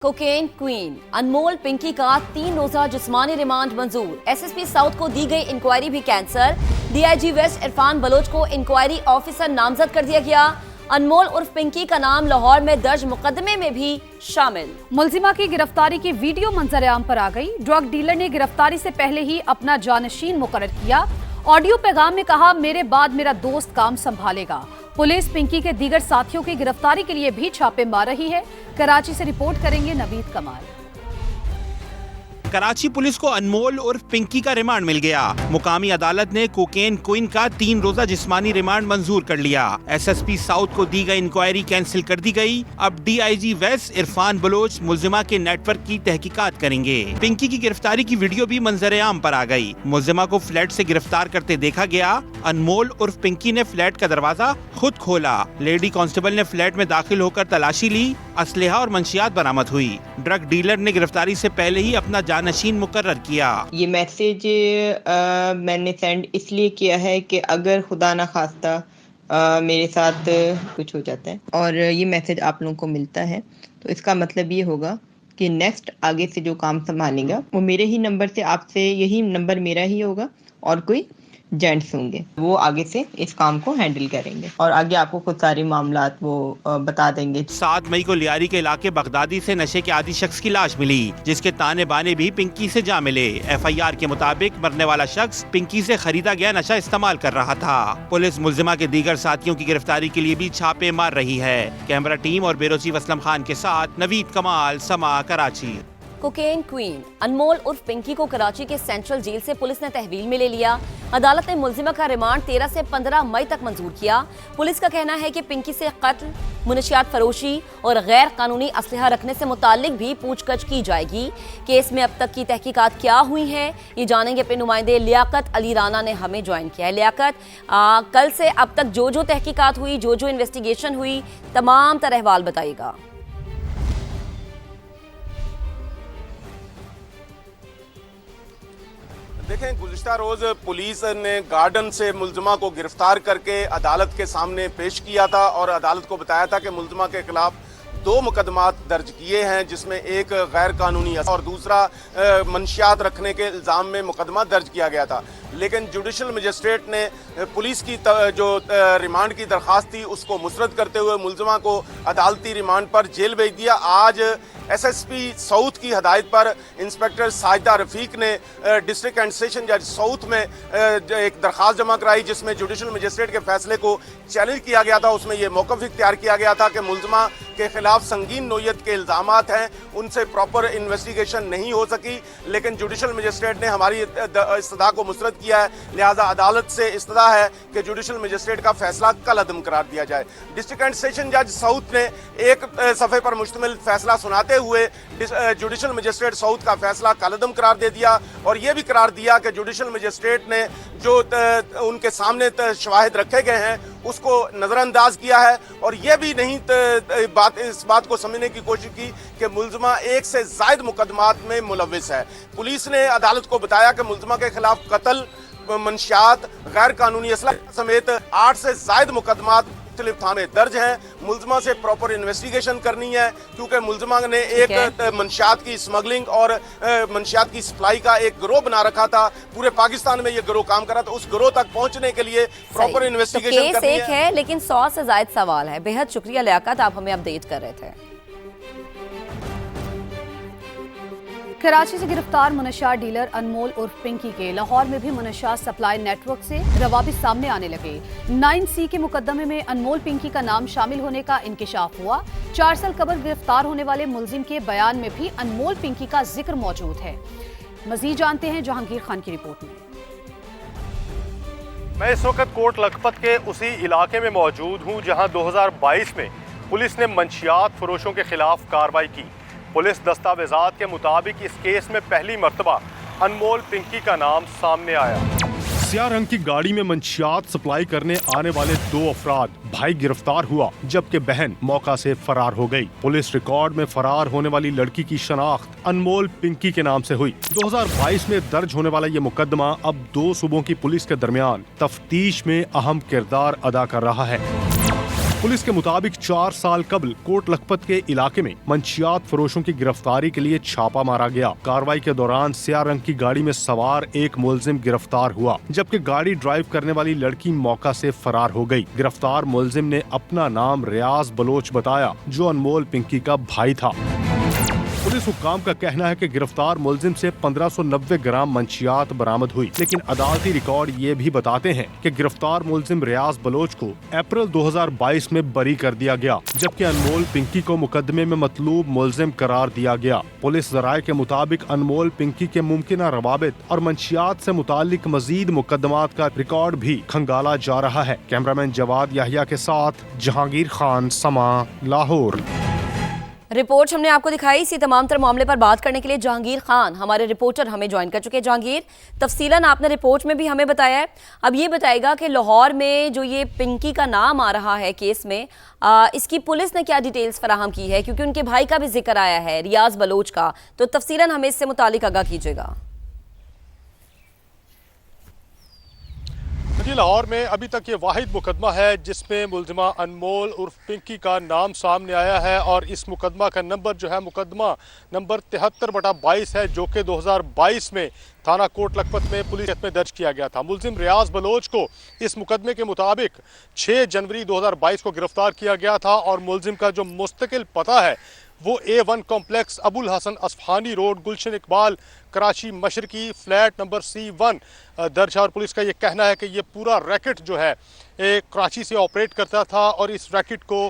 Cocaine queen अनमोल पिंकी का 3 रोजा जिस्मानी रिमांड मंजूर। एसएसपी साउथ को दी गई इंक्वायरी भी cancel. DIG west Irfan Baloch को इंक्वायरी ऑफिसर नामजद कर दिया गया। अनमोल उर्फ पिंकी का नाम लाहौर में दर्ज मुकदमे में भी शामिल। मुलजिमा की गिरफ्तारी की वीडियो मंजर-ए-आम पर आ गई। ड्रग डीलर ने गिरफ्तारी से पहले ही अपना जानशीन मुकर्रर किया। ऑडियो पैगाम में कहा, मेरे बाद मेरा दोस्त काम संभालेगा। पुलिस पिंकी के दीगर साथियों की गिरफ्तारी के लिए भी छापे मार रही है। कराची से रिपोर्ट करेंगे नवीद कमाल। कराची पुलिस को अनमोल उर्फ पिंकी का रिमांड मिल गया। मुकामी अदालत ने कोकेन क्वीन का 3 रोजा जिस्मानी रिमांड मंजूर कर लिया। एसएसपी साउथ को दी गई इंक्वायरी कैंसिल कर दी गई। अब डीआईजी वेस्ट इरफान बलोच मुलजिमा के नेटवर्क की तहकीकात करेंगे। पिंकी की गिरफ्तारी की वीडियो भी मंजर-ए-आम पर आ गई। मुलजिमा को फ्लैट से गिरफ्तार करते देखा गया। अनमोल उर्फ पिंकी ने फ्लैट का दरवाजा खुद खोला। लेडी कांस्टेबल ने फ्लैट में दाखिल होकर तलाशी ली। असलहा और मंशियात बरामद हुई। ड्रग डीलर ने गिरफ्तारी से पहले ही अपना जानशीन मुकर्रर किया। ये मैसेज मैंने सेंड इसलिए किया है कि अगर खुदा ना खास्ता मेरे साथ कुछ हो जाता है और ये मैसेज आप लोगों को मिलता है, तो इसका मतलब ये होगा कि नेक्स्ट आगे से जो काम संभालेगा वो मेरे ही नंबर से, आपसे यही नंबर मेरा ही होगा और कोई जेंट्स होंगे, वो आगे से इस काम को हैंडल करेंगे और आगे आपको खुद सारे मामलात वो बता देंगे। 7 मई को लियारी के इलाके बगदादी से नशे के आदी शख्स की लाश मिली, जिसके ताने बाने भी पिंकी से जा मिले। एफआईआर के मुताबिक मरने वाला शख्स पिंकी से खरीदा गया नशा इस्तेमाल कर रहा था। पुलिस मुलजिमा के दीगर साथियों की गिरफ्तारी के लिए भी छापे मार रही है। कैमरा टीम और बेरोजी असलम खान के साथ नवीद कमाल, समा, कराची। कोकेन क्वीन अनमोल उर्फ पिंकी को कराची के सेंट्रल जेल से पुलिस ने तहवील में ले लिया। अदालत ने मुलजिमा का रिमांड 13 से 15 मई तक मंजूर किया। पुलिस का कहना है कि पिंकी से कत्ल, मुनशियात फरोशी और गैर कानूनी असलहा रखने से मुतालिक भी पूछताछ की जाएगी। केस में अब तक की तहकीकात क्या हुई है, ये जानेंगे अपने नुमाइंदे लियाकत अली राना ने हमें ज्वाइन किया है। लियाकत, कल से अब तक जो जो तहकीकात हुई, जो जो इन्वेस्टिगेशन हुई, तमाम तरह अहवाल बताइएगा। देखें, गुज़िश्ता रोज़ पुलिस ने गार्डन से मुलजिमा को गिरफ्तार करके अदालत के सामने पेश किया था और अदालत को बताया था कि मुलजिमा के खिलाफ 2 मुकदमात दर्ज किए हैं, जिसमें एक गैर कानूनी और दूसरा मंशियात रखने के इल्ज़ाम में मुकदमा दर्ज किया गया था। लेकिन जुडिशल मजिस्ट्रेट ने पुलिस की जो रिमांड की दरख्वास्त थी उसको मुस्तरद करते हुए मुलजिमा को अदालती रिमांड पर जेल भेज दिया। आज एसएसपी साउथ की हदायत पर इंस्पेक्टर साजिदा रफीक ने डिस्ट्रिक्ट एंड सेशन जज साउथ में एक दरख्वास्त जमा कराई, जिसमें जुडिशल मजिस्ट्रेट के फैसले को चैलेंज किया गया था। उसमें यह मौक़िफ़ इख्तियार किया गया था कि मुलजिमा के खिलाफ संगीन नोयत के इल्ज़ामात हैं, उनसे प्रॉपर इन्वेस्टिगेशन नहीं हो सकी। लेकिन जुडिशल मजिस्ट्रेट ने हमारी इस्तदा को मुस्तरद किया है, लिहाजा अदालत से इस्तदा है कि जुडिशल मजिस्ट्रेट का फैसला कल अदम करार दिया जाए। डिस्ट्रिक्ट एंड सेशन जज साउथ ने एक सफ़े पर मुश्तमिल फैसला सुनाते हुए जुडिशल मजिस्ट्रेट साउथ का फैसला कल अदम करार दे दिया और यह भी करार दिया कि जुडिशल मजिस्ट्रेट ने जो उनके सामने शवाहिद रखे गए हैं उसको नज़रअंदाज किया है और यह भी नहीं इस बात को समझने की कोशिश की कि मुलजिमा 1 से ज़ायद मुकदमात में मुलविस है। पुलिस ने अदालत को बताया कि मुलजिमा के खिलाफ कत्ल, मंशियात, गैर कानूनी असलहा समेत 8 से ज़ायद मुकदमात मुख्तलिफ थाने दर्ज हैं। मुलजिमा से प्रॉपर इन्वेस्टिगेशन करनी है, क्योंकि मुलजिमा ने एक मंशियात की स्मगलिंग और मंशियात की सप्लाई का एक गिरोह बना रखा था। पूरे पाकिस्तान में ये गिरोह काम कर रहा था। उस गिरोह तक पहुंचने के लिए प्रॉपर इन्वेस्टिगेशन करनी है। लेकिन 100 से ज़ायद सवाल है। बेहद शुक्रिया लियाकत, आप हमें अपडेट कर रहे थे। कराची से गिरफ्तार मुनशियात डीलर अनमोल उर्फ पिंकी के लाहौर में भी मुनशियात सप्लाई नेटवर्क से रवाबित सामने आने लगे। 9C के मुकदमे में अनमोल पिंकी का नाम शामिल होने का इंकिशाफ हुआ। 4 साल कबल गिरफ्तार होने वाले मुलजिम के बयान में भी अनमोल पिंकी का जिक्र मौजूद है। मजीद जानते हैं जहांगीर खान की रिपोर्ट में। मैं इस वक्त कोट लखपत के उसी इलाके में मौजूद हूँ जहाँ 2022 में पुलिस ने मंशियात फरोशों के खिलाफ कार्रवाई की। पुलिस दस्तावेजात के मुताबिक इस केस में पहली मर्तबा अनमोल पिंकी का नाम सामने आया। स्याह रंग की गाड़ी में मंशियात सप्लाई करने आने वाले 2 अफराद भाई गिरफ्तार हुआ, जबकि बहन मौका से फरार हो गई। पुलिस रिकॉर्ड में फरार होने वाली लड़की की शनाख्त अनमोल पिंकी के नाम से हुई। 2022 में दर्ज होने वाला ये मुकदमा अब 2 सूबों की पुलिस के दरमियान तफ्तीश में अहम किरदार अदा कर रहा है। पुलिस के मुताबिक 4 साल कबल कोट लखपत के इलाके में मंशियात फरोशों की गिरफ्तारी के लिए छापा मारा गया। कार्रवाई के दौरान स्याह रंग की गाड़ी में सवार एक मुलजिम गिरफ्तार हुआ, जबकि गाड़ी ड्राइव करने वाली लड़की मौका से फरार हो गई। गिरफ्तार मुलजिम ने अपना नाम रियाज बलोच बताया, जो अनमोल पिंकी का भाई था। पुलिस हुक्काम का कहना है कि गिरफ्तार मुलजिम से 1590 ग्राम मंशियात बरामद हुई, लेकिन अदालती रिकॉर्ड ये भी बताते हैं कि गिरफ्तार मुलजिम रियाज बलोच को अप्रैल 2022 में बरी कर दिया गया, जबकि अनमोल पिंकी को मुकदमे में मतलूब मुलजिम करार दिया गया। पुलिस जराये के मुताबिक अनमोल पिंकी के मुमकिना रवाबित और मंशियात से मुतालिक मजीद मुकदमात का रिकॉर्ड भी खंगाला जा रहा है। कैमरामैन जवाद याहिया के साथ जहांगीर खान, समा, लाहौर। रिपोर्ट हमने आपको दिखाई। इसी तमाम तर मामले पर बात करने के लिए जहांगीर खान हमारे रिपोर्टर हमें ज्वाइन कर चुके हैं। जहांगीर, तफसीलन आपने रिपोर्ट में भी हमें बताया है, अब ये बताएगा कि लाहौर में जो ये पिंकी का नाम आ रहा है केस में, इसकी पुलिस ने क्या डिटेल्स फराहम की है, क्योंकि उनके भाई का भी जिक्र आया है, रियाज बलोच का, तो तफसीलन हमें इससे मुतालिक आगाह कीजिएगा। जी, लाहौर में अभी तक ये वाहिद मुकदमा है जिसमें मुलजिमा अनमोल उर्फ पिंकी का नाम सामने आया है, और इस मुकदमा का नंबर जो है मुकदमा नंबर 73/22 है, जो कि 2022 में थाना कोट लखपत में पुलिस में दर्ज किया गया था। मुलजिम रियाज बलोच को इस मुकदमे के मुताबिक 6 जनवरी 2022 को गिरफ्तार किया गया था, और मुलजिम का जो मुस्तकिल पता है वो A1 complex Abul Hasan Isfahani road, Gulshan Iqbal, Karachi मशरकी, फ्लैट नंबर C1 दर्ज है। और पुलिस का ये कहना है कि ये पूरा रैकेट जो है कराची से ऑपरेट करता था, और इस रैकेट को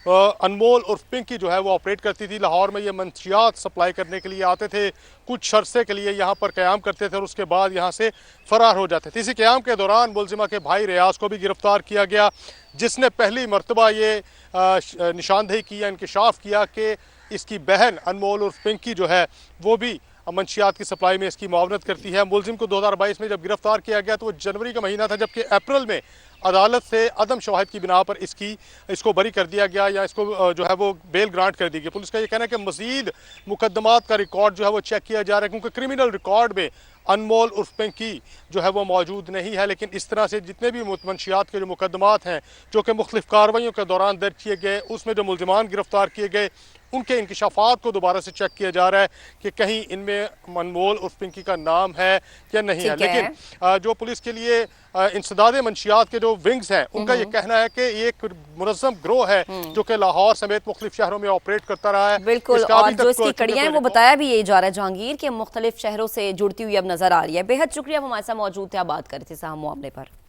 अनमोल और पिंकी जो है वो ऑपरेट करती थी। लाहौर में ये मंशियात सप्लाई करने के लिए आते थे, कुछ अरसे के लिए यहाँ पर क़याम करते थे और उसके बाद यहाँ से फ़रार हो जाते थे। इसी क़याम के दौरान मुलजिमा के भाई रियाज को भी गिरफ़्तार किया गया, जिसने पहली मरतबा ये निशानदेही किया, इंकशाफ किया कि इसकी बहन अनमोल और पिंकी जो है वो भी मंशियात की सप्लाई में इसकी मुआवनत करती है। मुलजिम को 2022 में जब गिरफ्तार किया गया तो वो जनवरी का महीना था, जबकि अप्रैल में अदालत से अदम शवाहिद की बिना पर इसको बरी कर दिया गया, या इसको जो है वो बेल ग्रांट कर दी गई। पुलिस का ये कहना है कि मजीद मुकदमात का रिकॉर्ड जो है वो चेक किया जा रहा है, क्योंकि क्रिमिनल रिकॉर्ड में अनमोल उर्फ पिंकी जो है वो मौजूद नहीं है। लेकिन इस तरह से जितने भी मंशियात के जो मुकदमात हैं जो कि मुख्तलिफ कार्रवाइयों के दौरान दर्ज किए गए, उसमें जो मुलजिमान गिरफ्तार किए गए उनके इंकशाफात को दोबारा से चेक किया जा रहा है कि कहीं इनमें अनमोल उर्फ पिंकी का नाम है या नहीं है। लेकिन जो पुलिस के लिए इंसदाद मंशियात के जो विंग्स हैं उनका ये कहना है कि ये एक मुनज़्ज़म गिरोह है जो कि लाहौर समेत मुख्तलिफ शहरों में ऑपरेट करता रहा है। बिल्कुल, और जो इसकी कड़ियां हैं वो बताया भी यही जा रहा है जहांगीर के मुख्तलिफ शहरों से जुड़ती हुई अब नजर आ रही है। बेहद शुक्रिया, आप हमारे साथ मौजूद थे, आप बात कर रहे थे साहब मामले पर।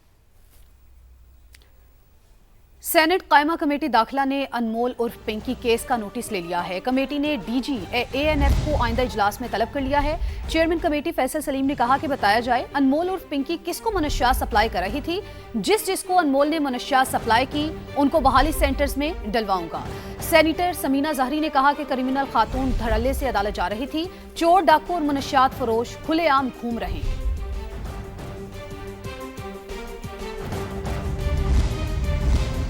सेनेट कायमा कमेटी दाखिला ने अनमोल उर्फ पिंकी केस का नोटिस ले लिया है। कमेटी ने डीजी ANF को आइंदा इजलास में तलब कर लिया है। चेयरमैन कमेटी फैसल सलीम ने कहा कि बताया जाए अनमोल उर्फ पिंकी किसको मनशियात सप्लाई कर रही थी। जिसको अनमोल ने मनशियात सप्लाई की उनको बहाली सेंटर्स में डलवाऊंगा। सेनेटर समीना जहरी ने कहा कि क्रिमिनल खातून धड़ल्ले से अदालत जा रही थी, चोर, डाकू और मनशियात फरोश खुलेआम घूम रहे हैं।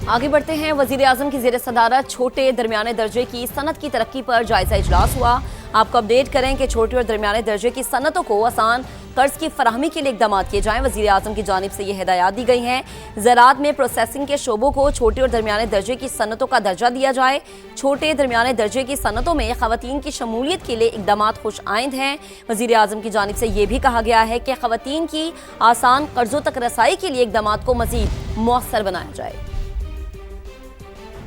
आगे बढ़ते हैं। वजीर आजम की ज़ेर सदारत छोटे दरमियाने दर्जे की सनत की तरक्की पर जायजा इजलास हुआ। आपको अपडेट करें कि छोटे और दरमियाने दर्जे की सनतों को आसान कर्ज की फराहमी के लिए इकदाम किए जाएं। वजीर आजम की जानिब से ये हिदायत दी गई हैं। ज़राअत में प्रोसेसिंग के शोबों को छोटे और दरमियाने दर्जे की सनतों का दर्जा दिया जाए। छोटे दरमियाने दर्जे की सनतों में ख़वातीन की शमूलियत के लिए इकदाम खुश आइंद हैं। वजीर आजम की जानिब से ये भी कहा गया है कि ख़वातीन की आसान कर्जों तक रसाई के लिए इकदाम को मज़ीद मौसर बनाया जाए।